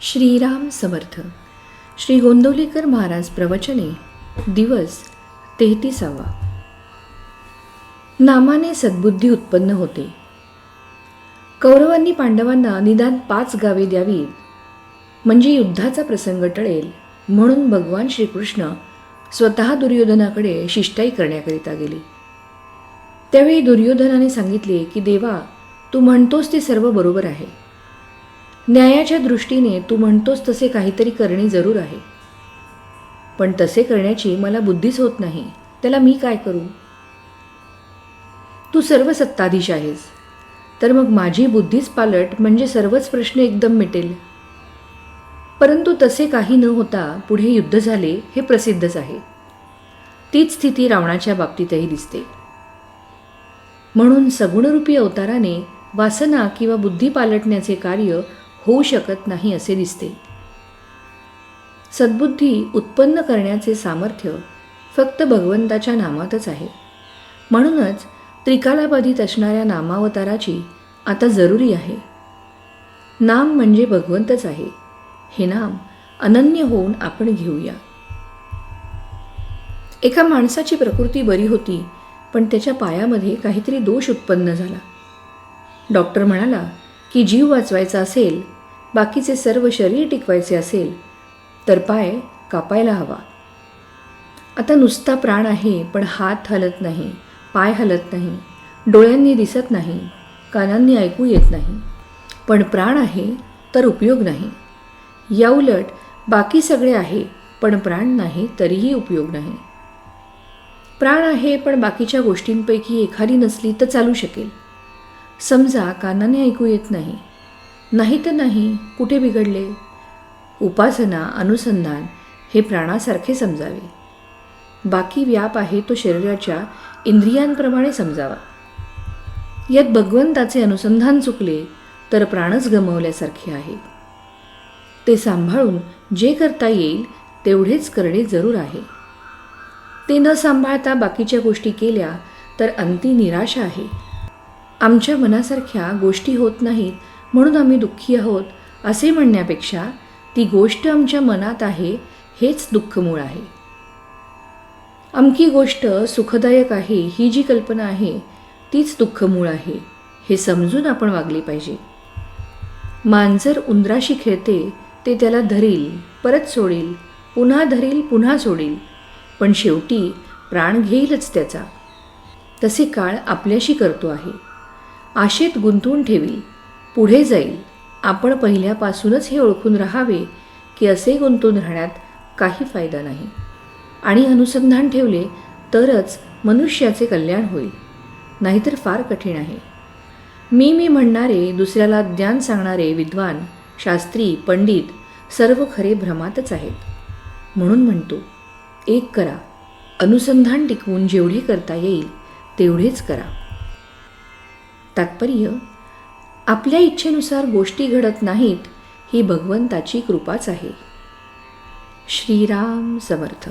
श्रीराम समर्थ. श्री गोंदवलेकर महाराज प्रवचने. दिवस 33. नामाने सद्बुद्धी उत्पन्न होते. कौरवांनी पांडवांना निदान 5 गावे द्यावीत म्हणजे युद्धाचा प्रसंग टळेल म्हणून भगवान श्रीकृष्ण स्वतः दुर्योधनाकडे शिष्टाई करण्याकरिता गेले. त्यावेळी दुर्योधनाने सांगितले की देवा, तू म्हणतोस ते सर्व बरोबर आहे. न्यायाच्या दृष्टीने तू म्हणतोस तसे काहीतरी करणे जरूर आहे, पण तसे करण्याची मला बुद्धीच होत नाही. त्याला मी काय करू? तू सर्व सत्ताधीश आहेस, तर मग माझी बुद्धीच पालट म्हणजे सर्वच प्रश्न एकदम मिटेल. परंतु तसे काही न होता पुढे युद्ध झाले हे प्रसिद्धच आहे. तीच स्थिती रावणाच्या बाबतीतही दिसते. म्हणून सगुणरूपी अवताराने वासना किंवा बुद्धी पालटण्याचे कार्य होऊ शकत नाही असे दिसते. सद्बुद्धी उत्पन्न करण्याचे सामर्थ्य फक्त भगवंताच्या नामातच आहे. म्हणूनच त्रिकालाबाधित असणाऱ्या नामावताराची आता जरुरी आहे. नाम म्हणजे भगवंतच आहे. हे नाम अनन्य होऊन आपण घेऊया. एका माणसाची प्रकृती बरी होती, पण त्याच्या पायामध्ये काहीतरी दोष उत्पन्न झाला. डॉक्टर म्हणाला की जीव वाचवायचा असेल, बाकीचे सर्व शरीर टिकवायचे असेल तर पाय कापायला हवा. आता नुसता प्राण आहे, पण हात हलत नाही, पाय हलत नाही, डोळ्यांनी दिसत नाही, कानांनी ऐकू येत नाही, पण प्राण आहे तर उपयोग नाही. याउलट बाकी सगळे आहे पण प्राण नाही तरीही उपयोग नाही. प्राण आहे पण बाकीच्या गोष्टींपैकी एखादी नसली तर चालू शकेल. समजा कानाने ऐकू येत नाही, नाही तर नाही, कुठे बिघडले? उपासना अनुसंधान हे प्राणासारखे समजावे. बाकी व्याप आहे तो शरीराच्या इंद्रियांप्रमाणे समजावा. यात भगवंताचे अनुसंधान चुकले तर प्राणच गमावल्यासारखे आहे. ते सांभाळून जे करता येईल तेवढेच करणे जरूर आहे. ते न सांभाळता बाकीच्या गोष्टी केल्या तर अंती निराशा आहे. आमच्या मनासारख्या गोष्टी होत नाहीत म्हणून आम्ही दुःखी आहोत असे म्हणण्यापेक्षा ती गोष्ट आमच्या मनात आहे हेच दुःखमूळ आहे. अमकी गोष्ट सुखदायक आहे ही जी कल्पना आहे तीच दुःखमूळ आहे हे समजून आपण वागले पाहिजे. मांजर उंदराशी खेळते, ते त्याला धरील, परत सोडील, पुन्हा धरील, पुन्हा सोडील, पण शेवटी प्राण घेईलच त्याचा. तसे काळ आपल्याशी करतो आहे. आशेत गुंतवून ठेवील, पुढे जाईल. आपण पहिल्यापासूनच हे ओळखून राहावे की असे गुंतून राहण्यात काही फायदा नाही आणि अनुसंधान ठेवले तरच मनुष्याचे कल्याण होईल, नाहीतर फार कठीण आहे. मी म्हणणारे, दुसऱ्याला ज्ञान सांगणारे विद्वान, शास्त्री, पंडित सर्व खरे भ्रमातच आहेत. म्हणून म्हणतो, एक करा, अनुसंधान टिकवून जेवढे करता येईल तेवढेच करा. तात्पर्य, आपल्या इच्छेनुसार गोष्टी घडत नाहीत ही भगवंताची कृपाच आहे. श्रीराम समर्थ.